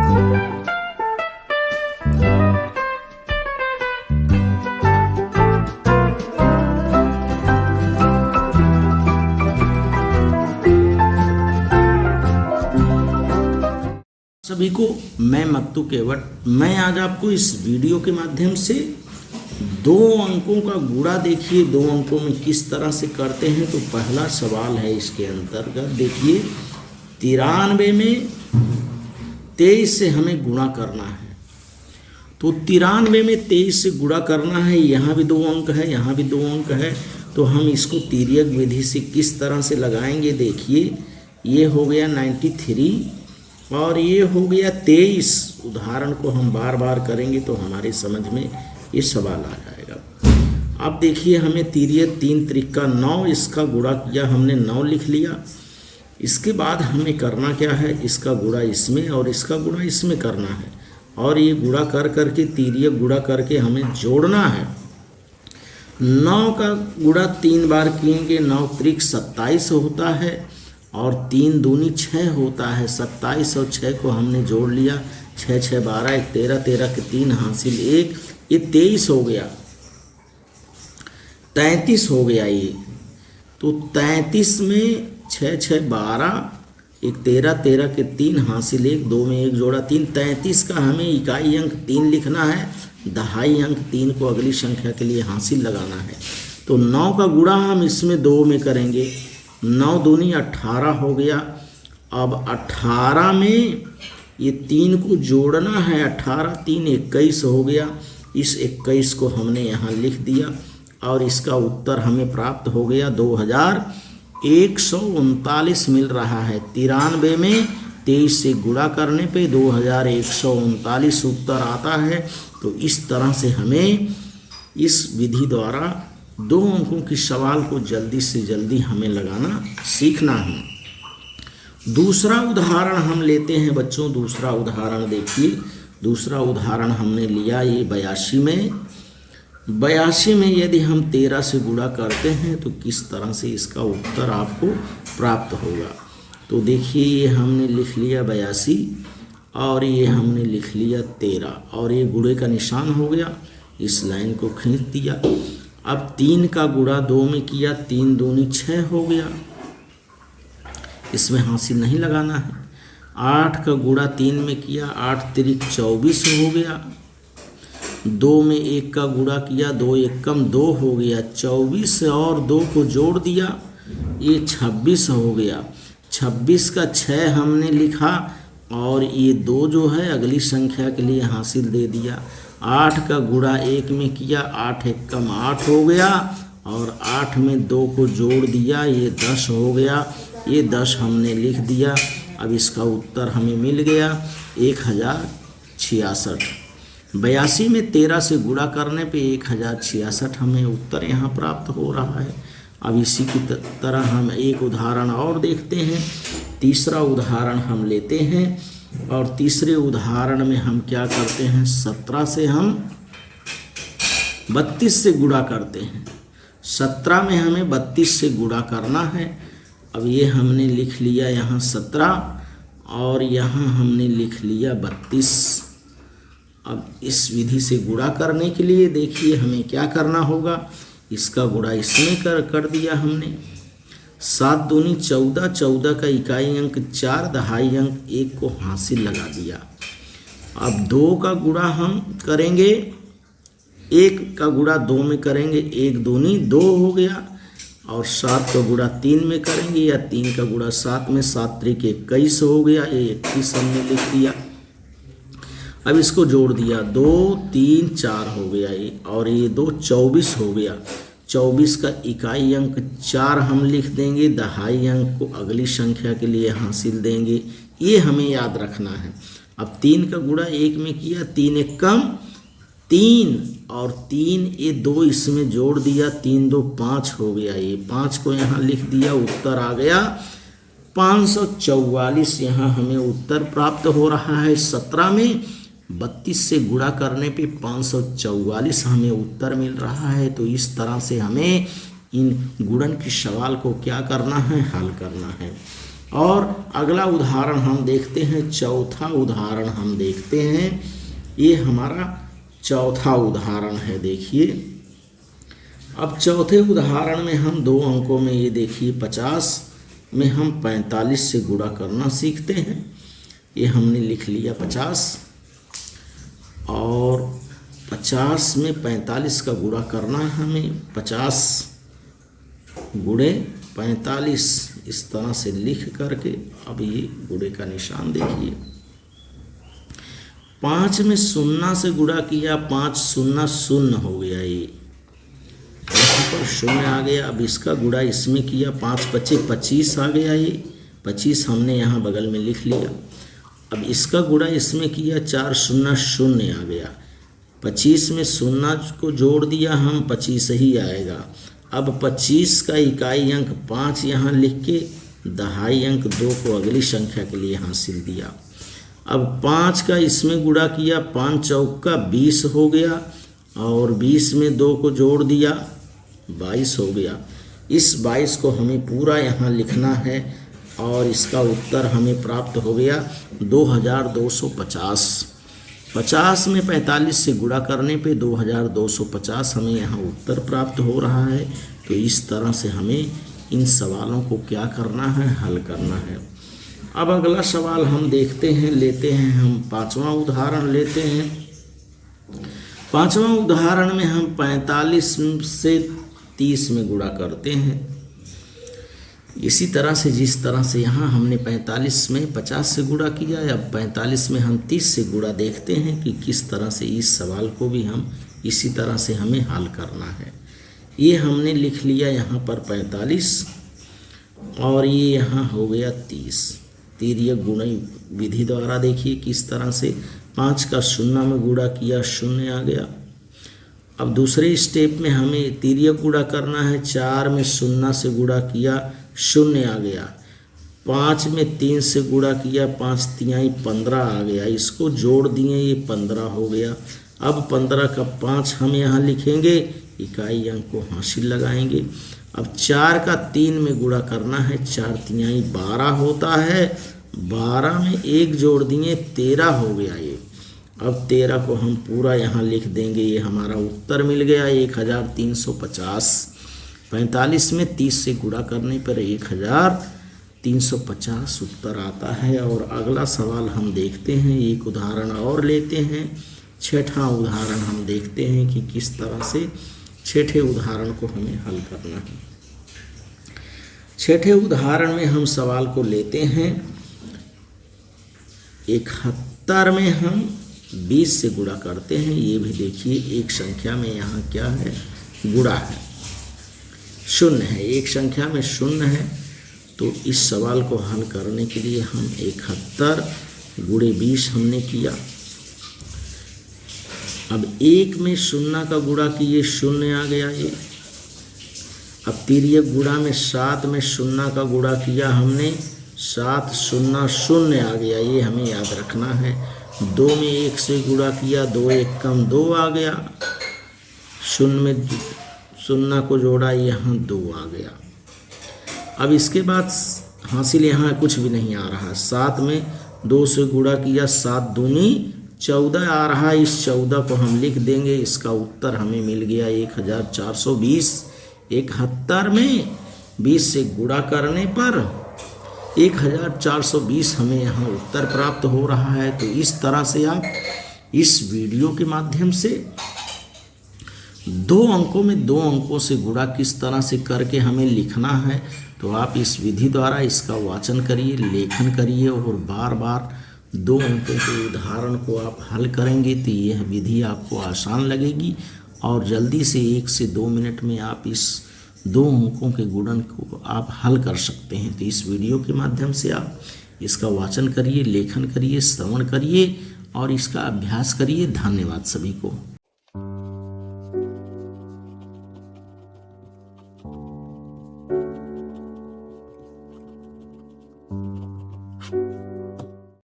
सभी को मैं मत्तू केवट। मैं आज आपको इस वीडियो के माध्यम से 2 अंकों का गुणा देखिए 2 अंकों में किस तरह से करते हैं। तो पहला सवाल है इसके अंतर्गत देखिए 93 में 23 से हमें गुणा करना है। तो 93 में 23 से गुणा करना है। यहाँ भी 2 अंक है, यहाँ भी 2 अंक है। तो हम इसको तिर्यक विधि से किस तरह से लगाएंगे देखिए। ये हो गया 93 और ये हो गया 23। उदाहरण को हम बार बार करेंगे तो हमारे समझ में ये सवाल आ जाएगा। अब देखिए हमें तिर्यक 3 त्रिक 9, इसका गुणा किया हमने 9 लिख लिया। इसके बाद हमें करना क्या है, इसका गुणा इसमें और इसका गुणा इसमें करना है। और ये गुणा कर करके तिर्यक गुणा करके हमें जोड़ना है। 9 का गुणा 3 बार किएंगे, 9 त्रिक 27 होता है और 3 दूनी 6 होता है। 27 और 6 को हमने जोड़ लिया, 6 6 12 1 13, 13 के 3 हासिल 1, ये 23 हो गया, 33 हो गया ये। तो 33 में 6 6 12 1 13, 13 के 3 हासिल 1, 2 में 1 जोड़ा 3। 33 का हमें इकाई अंक 3 लिखना है, दहाई अंक 3 को अगली संख्या के लिए हासिल लगाना है। तो 9 का गुणा हम इसमें 2 में करेंगे, 9 दूनी 18 हो गया। अब 18 में ये 3 को जोड़ना है, 18 3 21 हो गया। इस 21 को हमने यहाँ लिख दिया और इसका उत्तर हमें प्राप्त हो गया 2139 मिल रहा है। 93 में 23 से गुणा करने पे 2139 उत्तर आता है। तो इस तरह से हमें इस विधि द्वारा 2 अंकों की सवाल को जल्दी से जल्दी हमें लगाना सीखना है। दूसरा उदाहरण हम लेते हैं बच्चों। दूसरा उदाहरण देखिए। दूसरा उदाहरण हमने लिया ये 82 में। 82 में यदि हम 13 से गुणा करते हैं तो किस तरह से इसका उत्तर आपको प्राप्त होगा। तो देखिए ये हमने लिख लिया 82 और ये हमने लिख लिया 13 और ये गुणे का निशान हो गया। इस लाइन को खींच दिया। अब 3 का गुणा 2 में किया, 3 दूनी 6 हो गया, इसमें हासिल नहीं लगाना है। 8 का गुणा 3 में किया, 8 त्रिक 24 हो गया। 2 में 1 का गुणा किया, 2 एकम 2 हो गया, 24 और 2 को जोड़ दिया, ये 26 हो गया। 26 का 6 हमने लिखा और ये 2 जो है अगली संख्या के लिए हासिल दे दिया। 8 का गुणा 1 में किया, 8 एकम 8 हो गया और 8 में 2 को जोड़ दिया, ये 10 हो गया। ये 10 हमने लिख दिया। अब इसका उत्तर हमें मिल गया 1066। 82 में 13 से गुणा करने पे 1066 हमें उत्तर यहाँ प्राप्त हो रहा है। अब इसी की तरह हम एक उदाहरण और देखते हैं। तीसरा उदाहरण हम लेते हैं और तीसरे उदाहरण में हम क्या करते हैं, 17 से हम 32 से गुणा करते हैं। 17 में हमें 32 से गुणा करना है। अब ये हमने लिख लिया यहाँ 17 और यहाँ हमने लिख लिया 32। अब इस विधि से गुणा करने के लिए देखिए हमें क्या करना होगा। इसका गुणा इसमें कर दिया हमने। 7 दूनी 14, 14 का इकाई अंक 4, दहाई अंक 1 को हासिल लगा दिया। अब 2 का गुणा हम करेंगे, 1 का गुणा 2 में करेंगे, 1 दूनी 2 हो गया। और 7 का गुणा 3 में करेंगे या 3 का गुणा 7 में, 7 त्रिक 21 हो गया, ये 21 हमने लिख दिया। अब इसको जोड़ दिया, 2 3 4 हो गया ये और ये 2 24 हो गया। 24 का इकाई अंक 4 हम लिख देंगे, दहाई अंक को अगली संख्या के लिए हासिल देंगे, ये हमें याद रखना है। अब 3 का गुणा 1 में किया, 3 एकम 3 और 3 ये 2 इसमें जोड़ दिया, 3 2 5 हो गया। ये 5 को यहाँ लिख दिया, उत्तर आ गया 544। यहाँ हमें उत्तर प्राप्त हो रहा है। 17 में 32 से गुणा करने पे 544 हमें उत्तर मिल रहा है। तो इस तरह से हमें इन गुणन के सवाल को क्या करना है, हल करना है। और अगला उदाहरण हम देखते हैं, चौथा उदाहरण हम देखते हैं। ये हमारा चौथा उदाहरण है। देखिए, अब चौथे उदाहरण में हम 2 अंकों में, ये देखिए 50 में हम 45 से गुणा करना सीखते हैं। ये हमने लिख लिया 50, और 50 में 45 का गुणा करना है हमें। 50 गुणे 45 इस तरह से लिख करके, अब ये गुणे का निशान देखिए। 5 में 0 से गुणा किया, 5 0 0 हो गया, ये यहाँ पर 0 आ गया। अब इसका गुणा इसमें किया, 5 5 25 आ गया, ये 25 हमने यहाँ बगल में लिख लिया। अब इसका गुणा इसमें किया, 4 0 0 आ गया। 25 में 0 को जोड़ दिया हम, 25 ही आएगा। अब 25 का इकाई अंक 5 यहाँ लिख के दहाई अंक 2 को अगली संख्या के लिए हासिल दिया। अब 5 का इसमें गुणा किया, 5 चौका 20 हो गया, और 20 में 2 को जोड़ दिया, 22 हो गया। इस 22 को हमें पूरा यहाँ लिखना है, और इसका उत्तर हमें प्राप्त हो गया 2250। 50 में 45 से गुणा करने पे 2250 हमें यहाँ उत्तर प्राप्त हो रहा है। तो इस तरह से हमें इन सवालों को क्या करना है, हल करना है। अब अगला सवाल हम देखते हैं, लेते हैं हम 5वां उदाहरण लेते हैं। 5वां उदाहरण में हम 45 से 30 में गुणा करते हैं। इसी तरह से जिस तरह से यहाँ हमने 45 में 50 से गुणा किया है, अब 45 में हम 30 से गुणा देखते हैं कि किस तरह से इस सवाल को भी हम इसी तरह से हमें हल करना है। ये हमने लिख लिया यहाँ पर 45, और ये यहाँ हो गया 30। तिर्यक गुणन विधि द्वारा देखिए किस तरह से 5 का 0 में गुणा किया, 0 आ गया। अब दूसरे स्टेप में हमें तिर्यक गुणा करना है। 4 में 0 से गुणा किया, 0 आ गया। 5 में 3 से गुणा किया, 5 तिहाई 15 आ गया। इसको जोड़ दिए, ये 15 हो गया। अब 15 का 5 हम यहाँ लिखेंगे, इकाई अंक को हासिल लगाएंगे। अब 4 का 3 में गुणा करना है, 4 तिहाई 12 होता है। 12 में 1 जोड़ दिए, 13 हो गया ये। अब 13 को हम पूरा यहाँ लिख देंगे, ये हमारा उत्तर मिल गया 1350। 45 में 30 से गुणा करने पर 1350 उत्तर आता है। और अगला सवाल हम देखते हैं, एक उदाहरण और लेते हैं। 6ठा उदाहरण हम देखते हैं कि किस तरह से 6ठे उदाहरण को हमें हल करना है। 6ठे उदाहरण में हम सवाल को लेते हैं। 71 में हम 20 से गुणा करते हैं। ये भी देखिए, एक संख्या में यहाँ क्या है, गुणा है, 0 है। एक संख्या में 0 है। तो इस सवाल को हल करने के लिए हम 71 गुणे 20 हमने किया। अब 1 में 0 का गुणा किए, 0 आ गया ये। अब तिर्यक गुणा में 7 में 0 का गुणा किया हमने, 7 0 0 आ गया। ये हमें याद रखना है। 2 में 1 से गुणा किया, 2 1 कम 2 आ गया। 0 में 0 को जोड़ा, यहाँ 2 आ गया। अब इसके बाद हासिल यहाँ कुछ भी नहीं आ रहा। 7 में 2 से गुणा किया, 7 दूनी 14 आ रहा है। इस 14 को हम लिख देंगे। इसका उत्तर हमें मिल गया 1420। 71 में 20 से गुणा करने पर 1420 हमें यहाँ उत्तर प्राप्त हो रहा है। तो इस तरह से आप इस वीडियो के माध्यम से 2 अंकों में 2 अंकों से गुणा किस तरह से करके हमें लिखना है, तो आप इस विधि द्वारा इसका वाचन करिए, लेखन करिए, और बार बार 2 अंकों के उदाहरण को आप हल करेंगे तो यह विधि आपको आसान लगेगी, और जल्दी से 1 से 2 मिनट में आप इस 2 अंकों के गुणन को आप हल कर सकते हैं। तो इस वीडियो के माध्यम से आप इसका वाचन करिए, लेखन करिए, श्रवण करिए और इसका अभ्यास करिए। धन्यवाद सभी को।